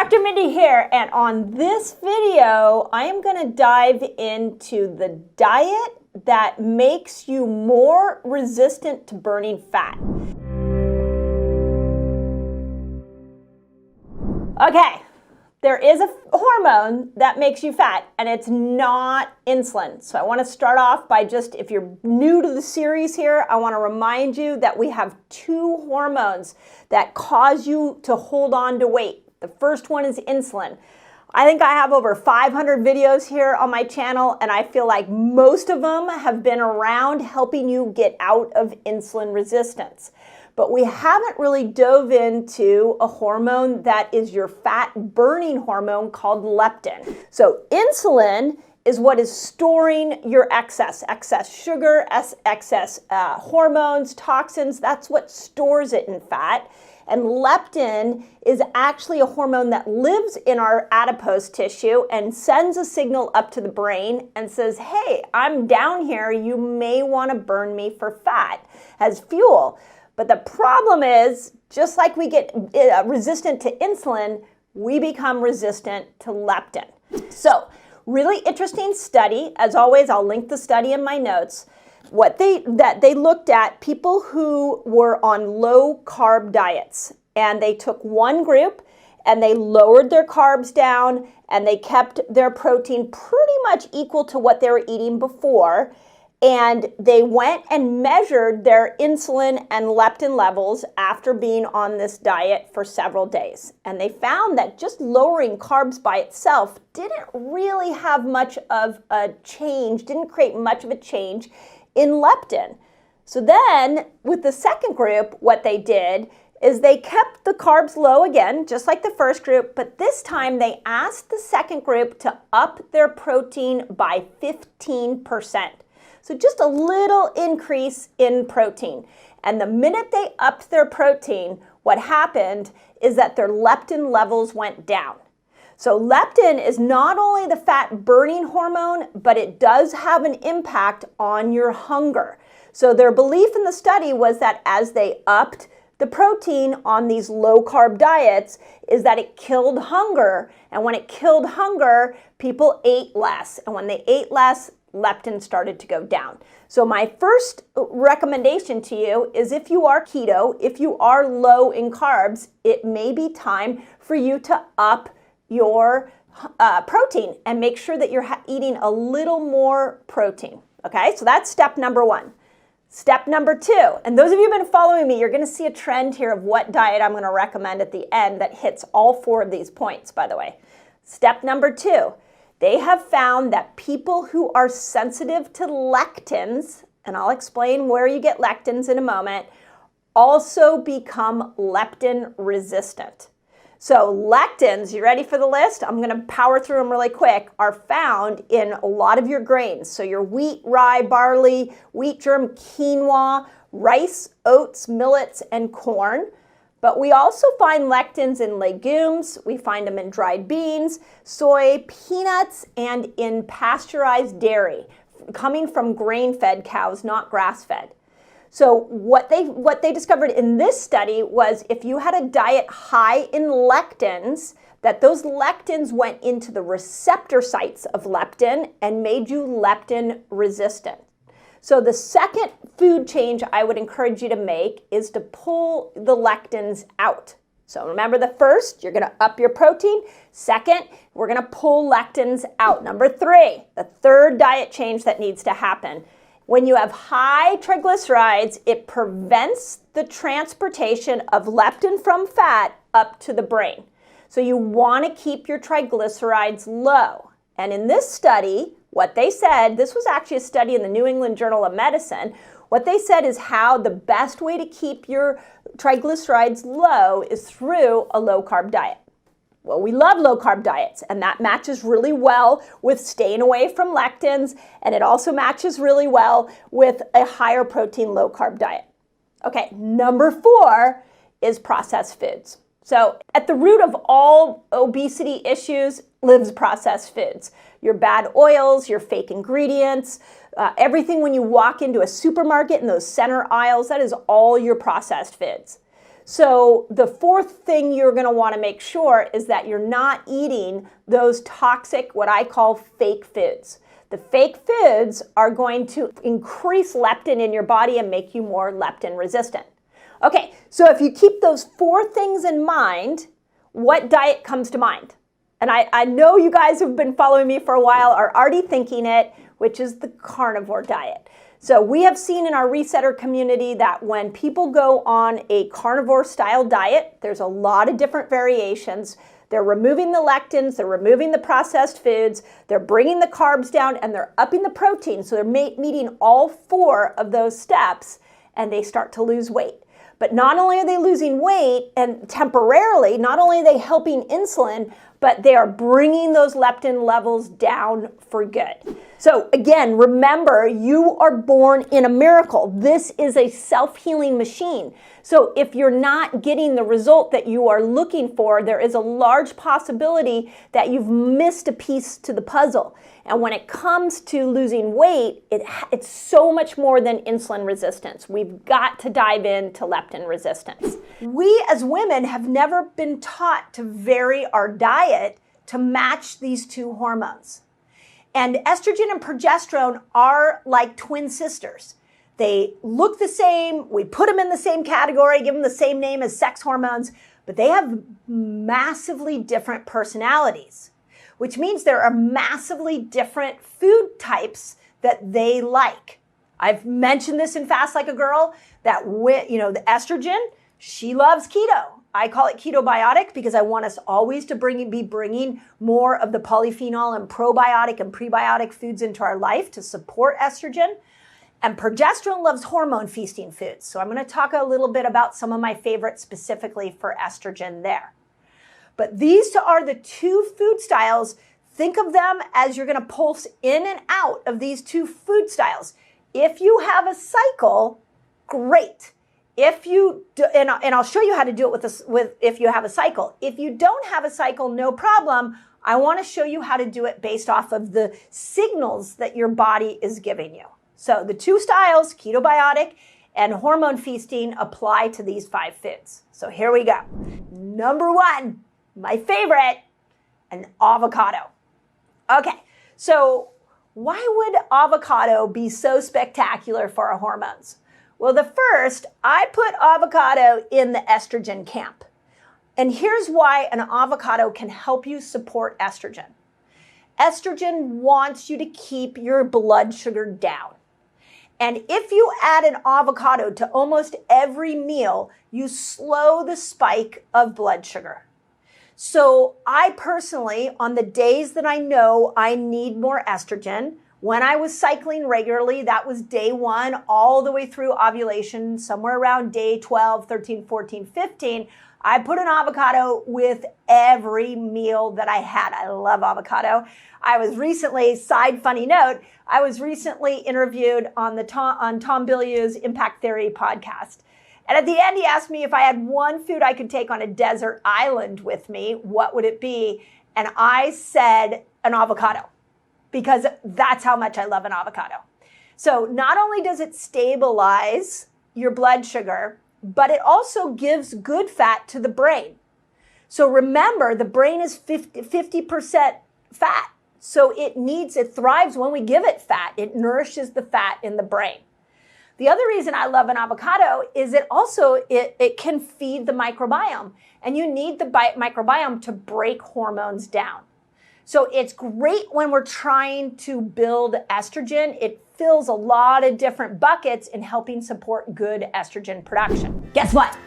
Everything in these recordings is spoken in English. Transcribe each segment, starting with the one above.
Dr. Mindy here, and on this video, I am going to dive into the diet that makes you more resistant to burning fat. Okay, there is a hormone that makes you fat, and it's not insulin. So I want to start off by just, if you're new to the series here, I want to remind you that we have two hormones that cause you to hold on to weight. The first one is insulin. I think I have over 500 videos here on my channel, and I feel like most of them have been around helping you get out of insulin resistance. But we haven't really dove into a hormone that is your fat burning hormone called leptin. So insulin is what is storing your excess sugar, excess hormones, toxins. That's what stores it in fat. And leptin is actually a hormone that lives in our adipose tissue and sends a signal up to the brain and says, hey, I'm down here. You may want to burn me for fat as fuel. But the problem is, just like we get resistant to insulin, we become resistant to leptin. So, really interesting study. As always, I'll link the study in my notes. They looked at people who were on low carb diets, and they took one group and they lowered their carbs down and they kept their protein pretty much equal to what they were eating before. And they went and measured their insulin and leptin levels after being on this diet for several days. And they found that just lowering carbs by itself didn't really have much of a change, didn't create much of a change in leptin. So then with the second group, what they did is they kept the carbs low again, just like the first group, but this time they asked the second group to up their protein by 15%. So just a little increase in protein. And the minute they upped their protein, what happened is that their leptin levels went down. So leptin is not only the fat burning hormone, but it does have an impact on your hunger. So their belief in the study was that as they upped the protein on these low carb diets is that it killed hunger. And when it killed hunger, people ate less. And when they ate less, leptin started to go down. So my first recommendation to you is if you are keto, if you are low in carbs, it may be time for you to up your protein and make sure that you're eating a little more protein. Okay, so that's step number one. Step number two, and those of you who have been following me, you're going to see a trend here of what diet I'm going to recommend at the end that hits all four of these points, by the way. Step number two, they have found that people who are sensitive to lectins, and I'll explain where you get lectins in a moment, also become leptin resistant. So lectins, you ready for the list? I'm going to power through them really quick, are found in a lot of your grains. So your wheat, rye, barley, wheat germ, quinoa, rice, oats, millets, and corn. But we also find lectins in legumes. We find them in dried beans, soy, peanuts, and in pasteurized dairy, coming from grain-fed cows, not grass-fed. So what they discovered in this study was if you had a diet high in lectins, that those lectins went into the receptor sites of leptin and made you leptin resistant. So the second food change I would encourage you to make is to pull the lectins out. So remember the first, you're going to up your protein. Second, we're going to pull lectins out. Number three, the third diet change that needs to happen. When you have high triglycerides, it prevents the transportation of leptin from fat up to the brain. So you want to keep your triglycerides low. And in this study, what they said, this was actually a study in the New England Journal of Medicine, what they said is how the best way to keep your triglycerides low is through a low-carb diet. Well, we love low-carb diets, and that matches really well with staying away from lectins, and it also matches really well with a higher protein, low-carb diet. Okay, number four is processed foods. So at the root of all obesity issues lives processed foods. Your bad oils, your fake ingredients, everything when you walk into a supermarket in those center aisles, that is all your processed foods. So the fourth thing you're going to want to make sure is that you're not eating those toxic, what I call fake foods. The fake foods are going to increase leptin in your body and make you more leptin resistant. Okay, so if you keep those four things in mind, what diet comes to mind? And I know you guys who've been following me for a while are already thinking it, which is the carnivore diet. So we have seen in our resetter community that when people go on a carnivore style diet, there's a lot of different variations. They're removing the lectins, they're removing the processed foods, they're bringing the carbs down, and they're upping the protein. So they're meeting all four of those steps, and they start to lose weight. But not only are they losing weight, and temporarily, not only are they helping insulin, but they are bringing those leptin levels down for good. So again, remember, you are born in a miracle. This is a self-healing machine. So if you're not getting the result that you are looking for, there is a large possibility that you've missed a piece to the puzzle. And when it comes to losing weight, it's so much more than insulin resistance. We've got to dive into leptin resistance. We as women have never been taught to vary our diet to match these two hormones. And estrogen and progesterone are like twin sisters. They look the same, we put them in the same category, give them the same name as sex hormones, but they have massively different personalities, which means there are massively different food types that they like. I've mentioned this in Fast Like a Girl, that the estrogen, she loves keto. I call it ketobiotic because I want us always to be bringing more of the polyphenol and probiotic and prebiotic foods into our life to support estrogen. And progesterone loves hormone feasting foods. So I'm going to talk a little bit about some of my favorites specifically for estrogen there. But these are the two food styles. Think of them as you're going to pulse in and out of these two food styles. If you have a cycle, great. If you do, and I'll show you how to do it with if you have a cycle. If you don't have a cycle, no problem. I want to show you how to do it based off of the signals that your body is giving you. So the two styles, ketobiotic and hormone feasting, apply to these 5 foods. So here we go. Number 1, my favorite, an avocado. Okay, so why would avocado be so spectacular for our hormones? Well, the first, I put avocado in the estrogen camp. And here's why an avocado can help you support estrogen. Estrogen wants you to keep your blood sugar down. And if you add an avocado to almost every meal, you slow the spike of blood sugar. So I personally, on the days that I know I need more estrogen, when I was cycling regularly, that was day 1 all the way through ovulation, somewhere around day 12, 13, 14, 15, I put an avocado with every meal that I had. I love avocado. I was recently, side funny note, I was recently interviewed on Tom Bilyeu's Impact Theory podcast. And at the end, he asked me if I had one food I could take on a desert island with me, what would it be? And I said an avocado, because that's how much I love an avocado. So not only does it stabilize your blood sugar, but it also gives good fat to the brain. So remember, the brain is 50% fat. So it thrives when we give it fat. It nourishes the fat in the brain. The other reason I love an avocado is it can feed the microbiome. And you need the microbiome to break hormones down. So it's great when we're trying to build estrogen. It fills a lot of different buckets in helping support good estrogen production. Guess what?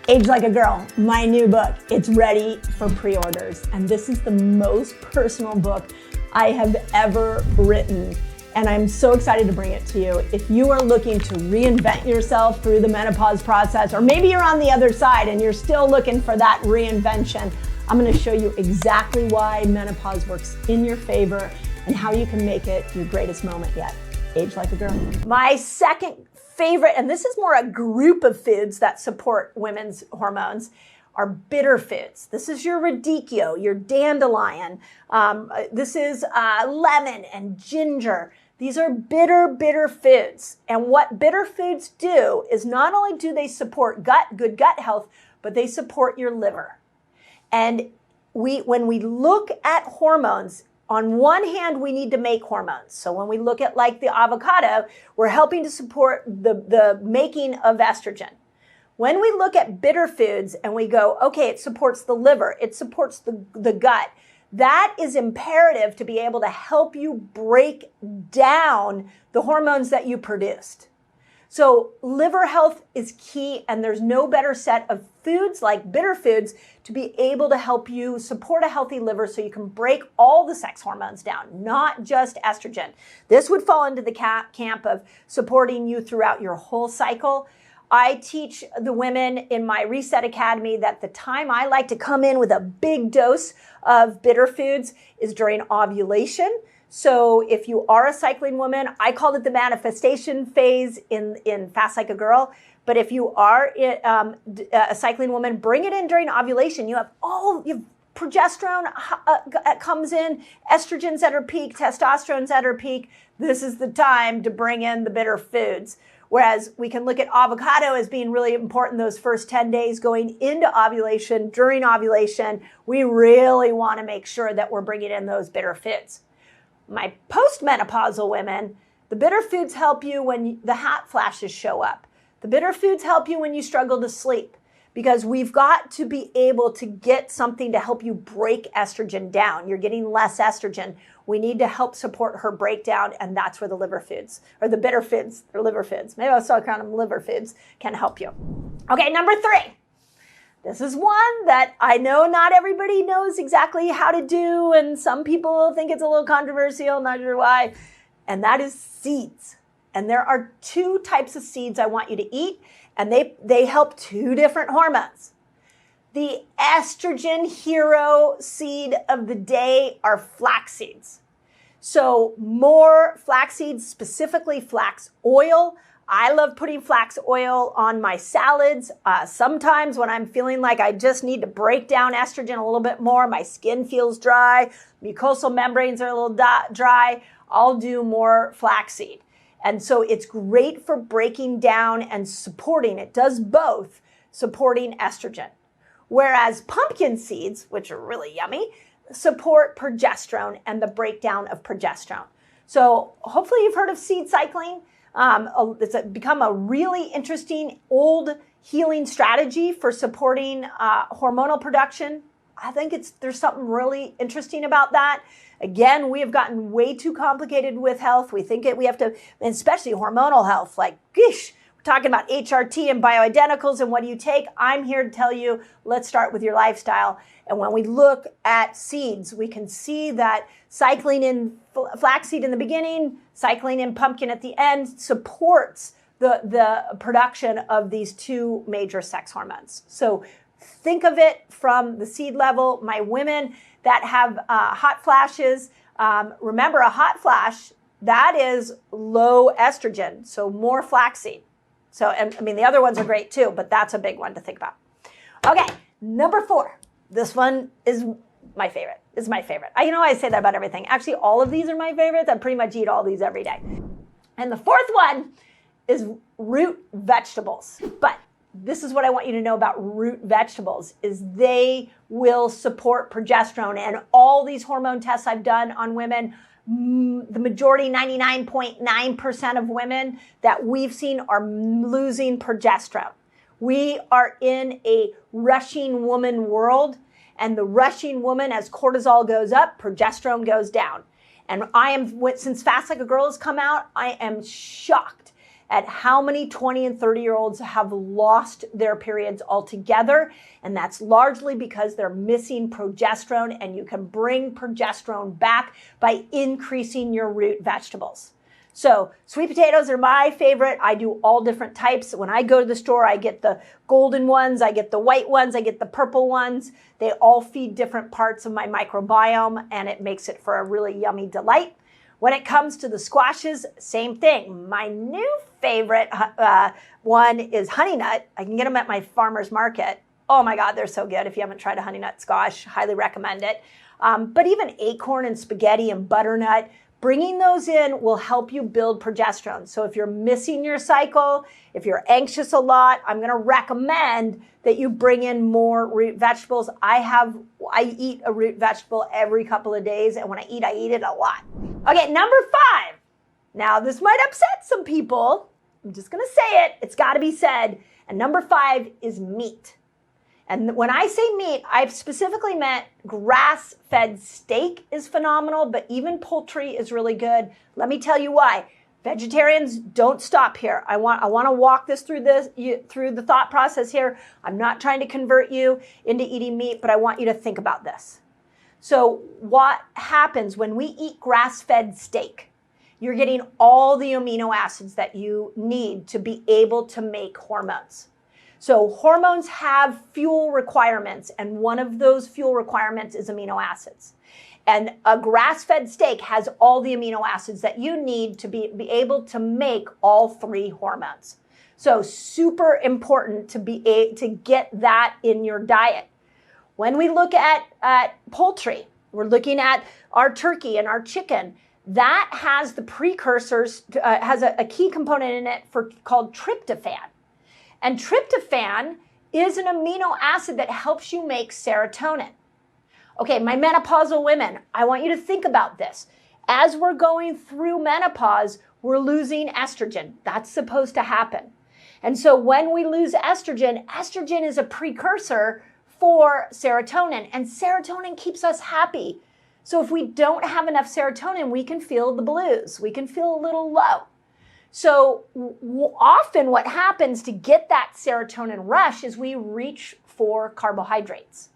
Age Like a Girl, my new book. It's ready for pre-orders. And this is the most personal book I have ever written. And I'm so excited to bring it to you. If you are looking to reinvent yourself through the menopause process, or maybe you're on the other side and you're still looking for that reinvention, I'm going to show you exactly why menopause works in your favor and how you can make it your greatest moment yet. Age Like a Girl. My second favorite, and this is more a group of foods that support women's hormones, are bitter foods. This is your radicchio, your dandelion. This is lemon and ginger. These are bitter foods. And what bitter foods do is not only do they support good gut health, but they support your liver. And when we look at hormones, on one hand, we need to make hormones. So when we look at like the avocado, we're helping to support the making of estrogen. When we look at bitter foods and we go, okay, it supports the liver, it supports the gut, that is imperative to be able to help you break down the hormones that you produced. So liver health is key, and there's no better set of foods like bitter foods to be able to help you support a healthy liver so you can break all the sex hormones down, not just estrogen. This would fall into the camp of supporting you throughout your whole cycle. I teach the women in my Reset Academy that the time I like to come in with a big dose of bitter foods is during ovulation. So if you are a cycling woman, I called it the manifestation phase in Fast Like a Girl. But if you are a cycling woman, bring it in during ovulation. You have progesterone comes in, estrogen's at her peak, testosterone's at her peak. This is the time to bring in the bitter foods. Whereas we can look at avocado as being really important those first 10 days going into ovulation. During ovulation, we really want to make sure that we're bringing in those bitter foods. My postmenopausal women, the bitter foods help you when the hot flashes show up. The bitter foods help you when you struggle to sleep, because we've got to be able to get something to help you break estrogen down. You're getting less estrogen. We need to help support her breakdown, and that's where the liver foods, or the bitter foods, or liver foods, maybe I'll start calling them liver foods, can help you. Okay, number 3. This is one that I know not everybody knows exactly how to do, and some people think it's a little controversial, not sure why, and that is seeds. And there are 2 types of seeds I want you to eat, and they help 2 different hormones. The estrogen hero seed of the day are flax seeds. So more flax seeds, specifically flax oil. I love putting flax oil on my salads. Sometimes when I'm feeling like I just need to break down estrogen a little bit more, my skin feels dry, mucosal membranes are a little dry, I'll do more flaxseed. And so it's great for breaking down and supporting. It does both, supporting estrogen. Whereas pumpkin seeds, which are really yummy, support progesterone and the breakdown of progesterone. So hopefully you've heard of seed cycling. It's become a really interesting old healing strategy for supporting hormonal production. I think there's something really interesting about that. Again, we have gotten way too complicated with health. We think we have to, especially hormonal health, like, gosh, we're talking about HRT and bioidenticals and what do you take? I'm here to tell you, let's start with your lifestyle. And when we look at seeds, we can see that cycling in flaxseed in the beginning, cycling in pumpkin at the end supports the production of these 2 major sex hormones. So think of it from the seed level. My women that have hot flashes, remember a hot flash, that is low estrogen, so more flaxseed. So, and I mean, the other ones are great too, but that's a big one to think about. Okay, number 4. This one is my favorite. It's my favorite. I say that about everything. Actually, all of these are my favorites. I pretty much eat all these every day. And the 4th one is root vegetables. But this is what I want you to know about root vegetables, is they will support progesterone. And all these hormone tests I've done on women, the majority, 99.9% of women that we've seen are losing progesterone. We are in a rushing woman world, and the rushing woman, as cortisol goes up, progesterone goes down. And since Fast Like a Girl has come out, I am shocked at how many 20 and 30-year-olds have lost their periods altogether. And that's largely because they're missing progesterone, and you can bring progesterone back by increasing your root vegetables. So sweet potatoes are my favorite. I do all different types. When I go to the store, I get the golden ones, I get the white ones, I get the purple ones. They all feed different parts of my microbiome, and it makes it for a really yummy delight. When it comes to the squashes, same thing. My new favorite one is honey nut. I can get them at my farmer's market. Oh my God, they're so good. If you haven't tried a honey nut squash, highly recommend it. But even acorn and spaghetti and butternut Bringing those in will help you build progesterone. So if you're missing your cycle, if you're anxious a lot, I'm going to recommend that you bring in more root vegetables. I eat a root vegetable every couple of days, and when I eat it a lot. Okay, number 5. Now, this might upset some people. I'm just going to say it. It's got to be said. And number 5 is meat. And when I say meat, I've specifically meant grass-fed steak is phenomenal, but even poultry is really good. Let me tell you why. Vegetarians, don't stop here. I want to walk this through the thought process here. I'm not trying to convert you into eating meat, but I want you to think about this. So what happens when we eat grass-fed steak? You're getting all the amino acids that you need to be able to make hormones. So hormones have fuel requirements, and one of those fuel requirements is amino acids. And a grass-fed steak has all the amino acids that you need to be able to make all 3 hormones. So super important to get that in your diet. When we look at poultry, we're looking at our turkey and our chicken. That has the precursors, has a key component in it called tryptophan. And tryptophan is an amino acid that helps you make serotonin. Okay, my menopausal women, I want you to think about this. As we're going through menopause, we're losing estrogen. That's supposed to happen. And so when we lose estrogen, estrogen is a precursor for serotonin, and serotonin keeps us happy. So if we don't have enough serotonin, we can feel the blues. We can feel a little low. So often what happens to get that serotonin rush is we reach for carbohydrates.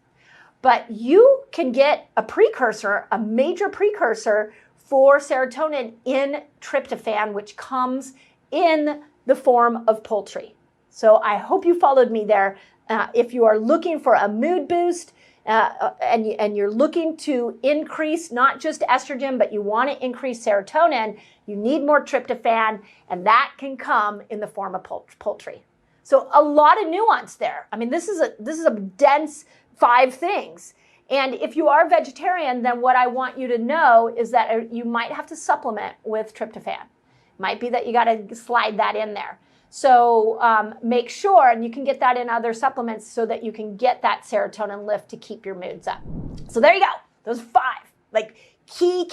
But you can get a precursor, a major precursor for serotonin in tryptophan, which comes in the form of poultry. So I hope you followed me there. If you are looking for a mood boost, and you're looking to increase not just estrogen, but you want to increase serotonin, you need more tryptophan, and that can come in the form of poultry. So a lot of nuance there. I mean, this is a dense 5 things. And if you are vegetarian, then what I want you to know is that you might have to supplement with tryptophan. Might be that you got to slide that in there. So make sure, and you can get that in other supplements so that you can get that serotonin lift to keep your moods up. So there you go. Those 5, like key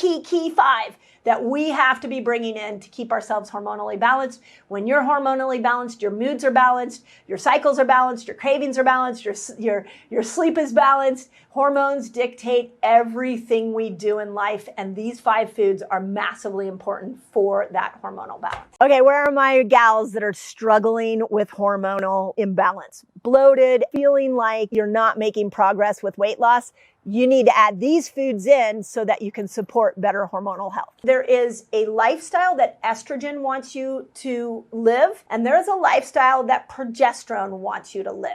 5 that we have to be bringing in to keep ourselves hormonally balanced. When you're hormonally balanced, your moods are balanced, your cycles are balanced, your cravings are balanced, your sleep is balanced. Hormones dictate everything we do in life, and these 5 foods are massively important for that hormonal balance. Okay, where are my gals that are struggling with hormonal imbalance? Bloated, feeling like you're not making progress with weight loss? You need to add these foods in so that you can support better hormonal health. There is a lifestyle that estrogen wants you to live, and there's a lifestyle that progesterone wants you to live.